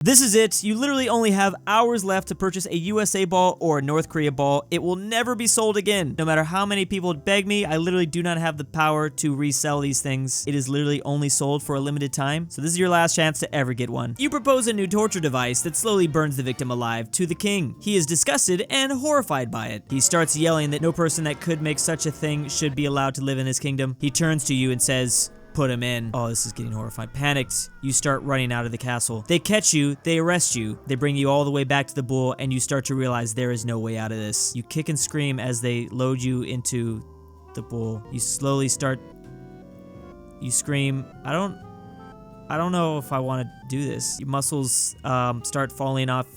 This is it. You literally only have hours left to purchase a USA ball or a North Korea ball. It will never be sold again. No matter how many people beg me, I literally do not have the power to resell these things. It is literally only sold for a limited time, so this is your last chance to ever get one. You propose a new torture device that slowly burns the victim alive to the king. He is disgusted and horrified by it. He starts yelling that no person that could make such a thing should be allowed to live in his kingdom. He turns to you and says, "Put him in." Oh, this is getting horrifying. Panicked, you start running out of the castle. They catch you, they arrest you, they bring you all the way back to the bull, and you start to realize there is no way out of this. You kick and scream as they load you into the bull. You slowly start... You scream, I don't know if I want to do this. Your muscles start falling off.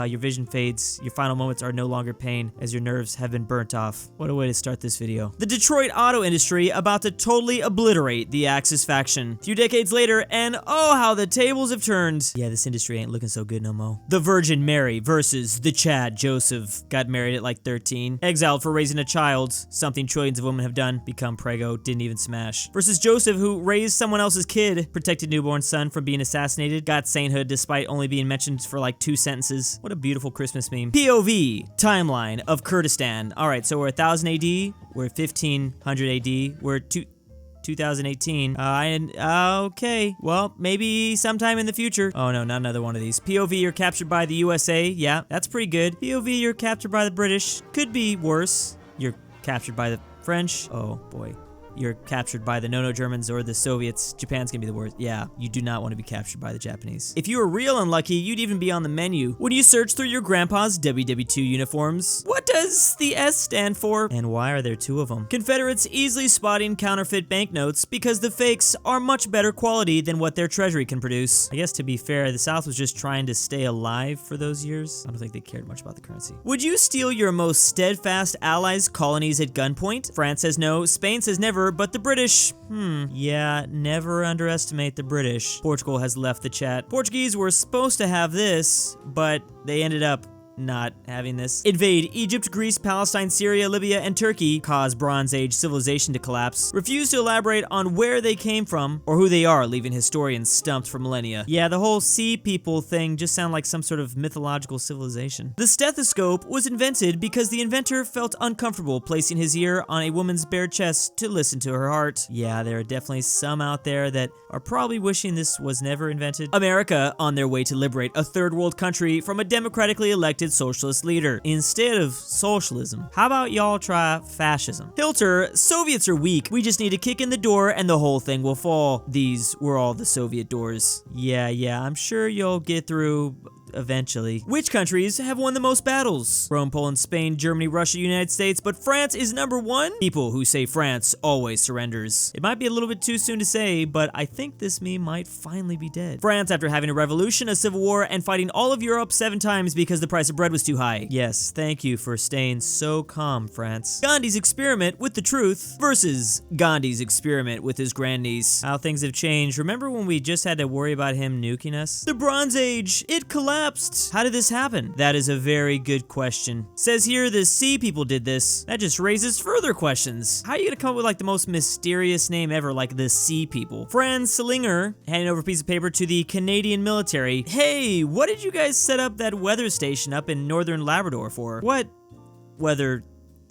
Your vision fades. Your final moments are no longer pain as your nerves have been burnt off. What a way to start this video. The Detroit auto industry about to totally obliterate the Axis faction. A few decades later, and oh, how the tables have turned. Yeah, this industry ain't looking so good no mo. The Virgin Mary versus the Chad Joseph. Got married at like 13. Exiled for raising a child. Something trillions of women have done. Become prego. Didn't even smash. Versus Joseph, who raised someone else's kid. Protected newborn son from being assassinated. Got sainthood despite only being mentioned for like 2 sentences. What a beautiful Christmas meme. POV, timeline of Kurdistan. All right, so we're 1000 AD, we're 1500 AD, we're 2018. Okay, well, maybe sometime in the future. Oh no, not another one of these. POV, you're captured by the USA. Yeah, that's pretty good. POV, you're captured by the British. Could be worse. You're captured by the French. Oh boy. You're captured by the No Germans or the Soviets. Japan's gonna be the worst. Yeah, you do not want to be captured by the Japanese. If you were real unlucky, you'd even be on the menu when you search through your grandpa's WW2 uniforms. What does the S stand for? And why are there 2 of them? Confederates easily spotting counterfeit banknotes because the fakes are much better quality than what their treasury can produce. I guess to be fair, the South was just trying to stay alive for those years. I don't think they cared much about the currency. Would you steal your most steadfast allies' colonies at gunpoint? France says no, Spain says never, but the British, yeah, never underestimate the British. Portugal has left the chat. Portuguese were supposed to have this, but they ended up not having this. Invade Egypt, Greece, Palestine, Syria, Libya, and Turkey. Cause Bronze Age civilization to collapse. Refuse to elaborate on where they came from or who they are, leaving historians stumped for millennia. Yeah, the whole sea people thing just sounded like some sort of mythological civilization. The stethoscope was invented because the inventor felt uncomfortable placing his ear on a woman's bare chest to listen to her heart. Yeah, there are definitely some out there that are probably wishing this was never invented. America on their way to liberate a third world country from a democratically elected socialist leader. Instead of socialism, how about y'all try fascism? Hilter, Soviets are weak. We just need to kick in the door and the whole thing will fall. These were all the Soviet doors. Yeah, I'm sure you'll get through eventually. Which countries have won the most battles? Rome, Poland, Spain, Germany, Russia, United States, but France is #1? People who say France always surrenders. It might be a little bit too soon to say, but I think this meme might finally be dead. France, after having a revolution, a civil war, and fighting all of Europe 7 times because the price of bread was too high. Yes, thank you for staying so calm, France. Gandhi's experiment with the truth versus Gandhi's experiment with his grandniece. How things have changed. Remember when we just had to worry about him nuking us? The Bronze Age, it collapsed. How did this happen? That is a very good question. Says here the sea people did this. That just raises further questions. How are you gonna come up with like the most mysterious name ever, like the sea people? Franz Slinger handing over a piece of paper to the Canadian military. Hey, what did you guys set up that weather station up in northern Labrador for? What weather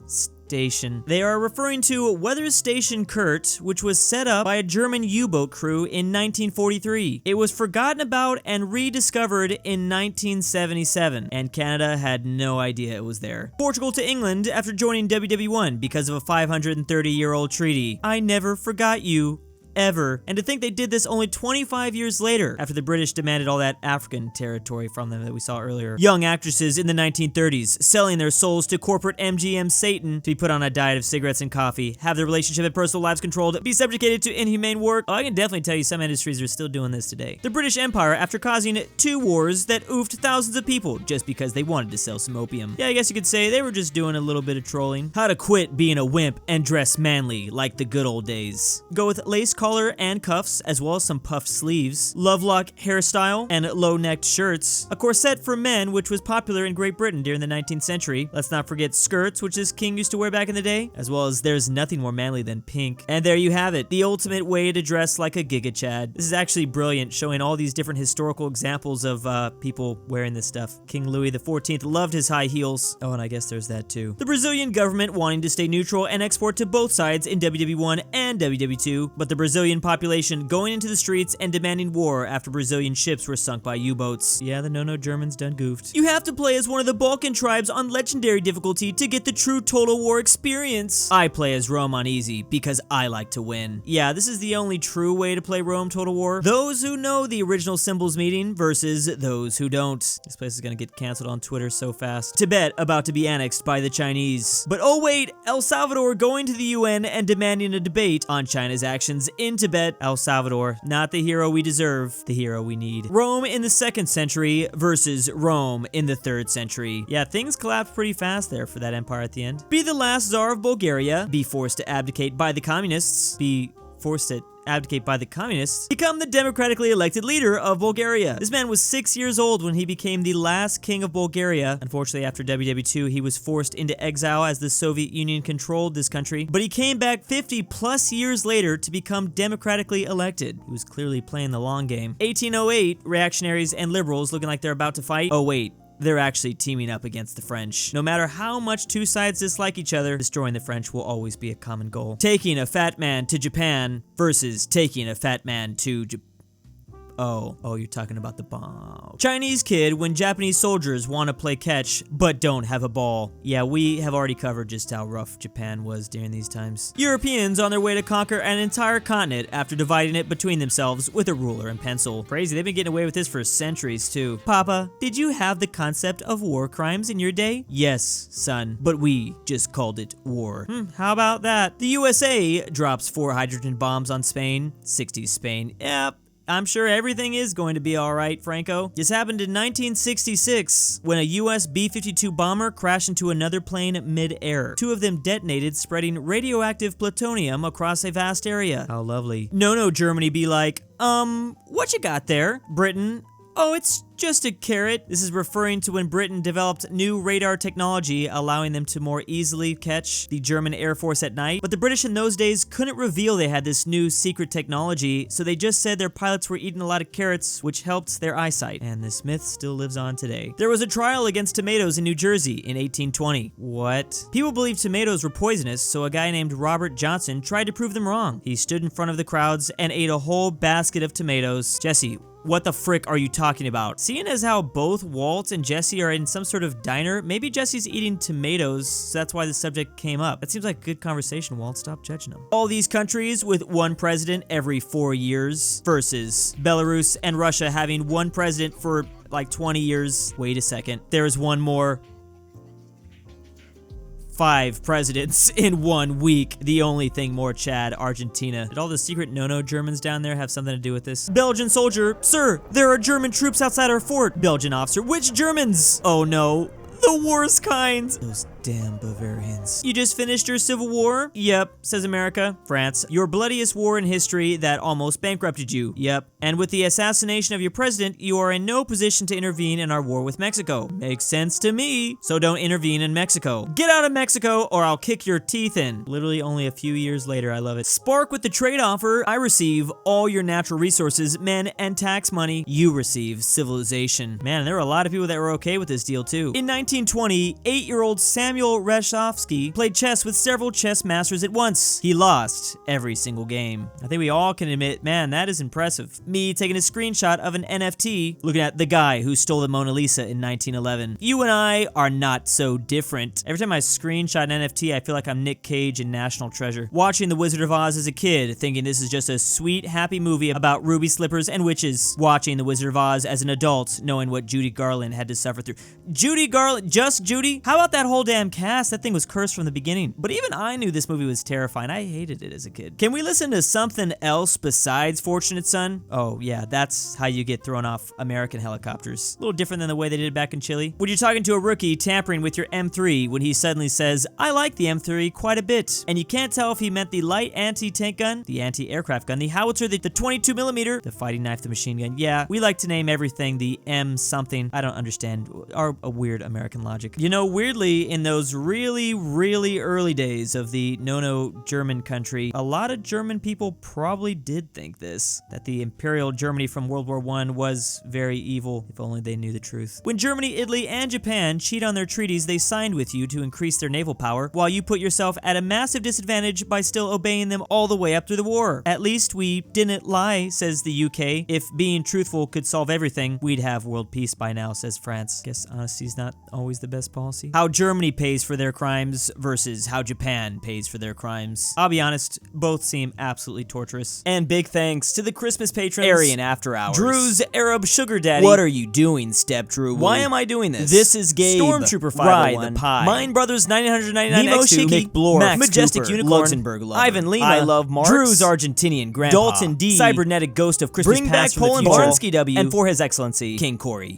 station? They are referring to Weather Station Kurt, which was set up by a German U-boat crew in 1943. It was forgotten about and rediscovered in 1977, and Canada had no idea it was there. Portugal to England after joining WW1 because of a 530-year-old treaty. I never forgot you. Ever. And to think they did this only 25 years later after the British demanded all that African territory from them that we saw earlier. Young actresses in the 1930s selling their souls to corporate MGM Satan to be put on a diet of cigarettes and coffee, have their relationship and personal lives controlled, be subjugated to inhumane work. Oh, I can definitely tell you some industries are still doing this today. The British Empire after causing 2 wars that oofed thousands of people just because they wanted to sell some opium. Yeah, I guess you could say they were just doing a little bit of trolling. How to quit being a wimp and dress manly like the good old days. Go with lace collar and cuffs, as well as some puffed sleeves, lovelock hairstyle, and low-necked shirts, a corset for men, which was popular in Great Britain during the 19th century. Let's not forget skirts, which this king used to wear back in the day, as well as there's nothing more manly than pink. And there you have it, the ultimate way to dress like a Giga Chad. This is actually brilliant, showing all these different historical examples of people wearing this stuff. King Louis XIV loved his high heels. Oh, and I guess there's that too. The Brazilian government wanting to stay neutral and export to both sides in WW1 and WW2, but the Brazilian population going into the streets and demanding war after Brazilian ships were sunk by U-boats. Yeah, the no-no Germans done goofed. You have to play as one of the Balkan tribes on legendary difficulty to get the true Total War experience. I play as Rome on easy because I like to win. Yeah, this is the only true way to play Rome Total War. Those who know the original symbols meeting versus those who don't. This place is gonna get canceled on Twitter so fast. Tibet about to be annexed by the Chinese. But oh wait, El Salvador going to the UN and demanding a debate on China's actions in Tibet. El Salvador, not the hero we deserve, the hero we need. Rome in the 2nd century versus Rome in the 3rd century. Yeah, things collapsed pretty fast there for that empire at the end. Be the last Tsar of Bulgaria, be forced to abdicate by the communists, become the democratically elected leader of Bulgaria. This man was 6 years old when he became the last king of Bulgaria. Unfortunately, after WW2, he was forced into exile as the Soviet Union controlled this country, but he came back 50 plus years later to become democratically elected. He was clearly playing the long game. 1808, reactionaries and liberals looking like they're about to fight. Oh wait, they're actually teaming up against the French. No matter how much two sides dislike each other, destroying the French will always be a common goal. Taking a fat man to Japan versus taking a fat man to Oh, you're talking about the bomb. Chinese kid when Japanese soldiers want to play catch, but don't have a ball. Yeah, we have already covered just how rough Japan was during these times. Europeans on their way to conquer an entire continent after dividing it between themselves with a ruler and pencil. Crazy, they've been getting away with this for centuries too. Papa, did you have the concept of war crimes in your day? Yes, son, but we just called it war. How about that? The USA drops 4 hydrogen bombs on Spain. 60s Spain. Yep. I'm sure everything is going to be alright, Franco. This happened in 1966 when a US B-52 bomber crashed into another plane mid-air. 2 of them detonated, spreading radioactive plutonium across a vast area. How lovely. No, Germany be like, what you got there? Britain, oh, it's just a carrot. This is referring to when Britain developed new radar technology, allowing them to more easily catch the German Air Force at night. But the British in those days couldn't reveal they had this new secret technology, so they just said their pilots were eating a lot of carrots, which helped their eyesight. And this myth still lives on today. There was a trial against tomatoes in New Jersey in 1820. What? People believed tomatoes were poisonous, so a guy named Robert Johnson tried to prove them wrong. He stood in front of the crowds and ate a whole basket of tomatoes. Jesse, what the frick are you talking about? Seeing as how both Walt and Jesse are in some sort of diner, maybe Jesse's eating tomatoes, so that's why the subject came up. That seems like good conversation, Walt. Stop judging him. All these countries with one president every 4 years versus Belarus and Russia having one president for like 20 years. Wait a second. There's one more. 5 presidents in 1 week. The only thing more Chad, Argentina. Did all the secret no-no Germans down there have something to do with this? Belgian soldier, sir, there are German troops outside our fort. Belgian officer, which Germans? Oh no, the worst kinds. Those damn Bavarians. You just finished your civil war? Yep, says America. France, your bloodiest war in history that almost bankrupted you. Yep. And with the assassination of your president, you are in no position to intervene in our war with Mexico. Makes sense to me. So don't intervene in Mexico. Get out of Mexico or I'll kick your teeth in. Literally only a few years later, I love it. Spark with the trade offer. I receive all your natural resources, men, and tax money. You receive civilization. Man, there were a lot of people that were okay with this deal too. In 1920, 8-year-old Samuel Reshkovsky played chess with several chess masters at once. He lost every single game. I think we all can admit, man, that is impressive. Me taking a screenshot of an NFT, looking at the guy who stole the Mona Lisa in 1911. You and I are not so different. Every time I screenshot an NFT, I feel like I'm Nick Cage in National Treasure. Watching The Wizard of Oz as a kid, thinking this is just a sweet, happy movie about ruby slippers and witches. Watching The Wizard of Oz as an adult, knowing what Judy Garland had to suffer through. Judy Garland, just Judy? How about that whole damn goddamn cast. That thing was cursed from the beginning. But even I knew this movie was terrifying. I hated it as a kid. Can we listen to something else besides Fortunate Son? Oh yeah, that's how you get thrown off American helicopters. A little different than the way they did it back in Chile. When you're talking to a rookie tampering with your M3 when he suddenly says, I like the M3 quite a bit. And you can't tell if he meant the light anti-tank gun, the anti-aircraft gun, the howitzer, the 22mm, the fighting knife, the machine gun. Yeah, we like to name everything the M something. I don't understand a weird American logic. You know, weirdly, in those really early days of the no German country, a lot of German people probably did think this, that the Imperial Germany from World War I was very evil, if only they knew the truth. When Germany, Italy, and Japan cheat on their treaties they signed with you to increase their naval power, while you put yourself at a massive disadvantage by still obeying them all the way up through the war. At least we didn't lie, says the UK. If being truthful could solve everything, we'd have world peace by now, says France. Guess honesty's not always the best policy. How Germany pays for their crimes versus how Japan pays for their crimes. I'll be honest, both seem absolutely torturous. And big thanks to the Christmas patrons, AryanAfterHours, Drew's Arab Sugar Daddy. What are you doing, Step Drew? Why am I doing this? This is Gabe, Stormtrooper 501, Mind Brothers 9999 X2, McBlorf, Max Majestic Cooper, Unicorn, LuxembourgLover, Ivan Lima, I Love Marx, Drew's Argentinian Grandpa, Dalton D, Cybernetic Ghost of Christmas Past from the future, Barnsky W, and for His Excellency, King Corey.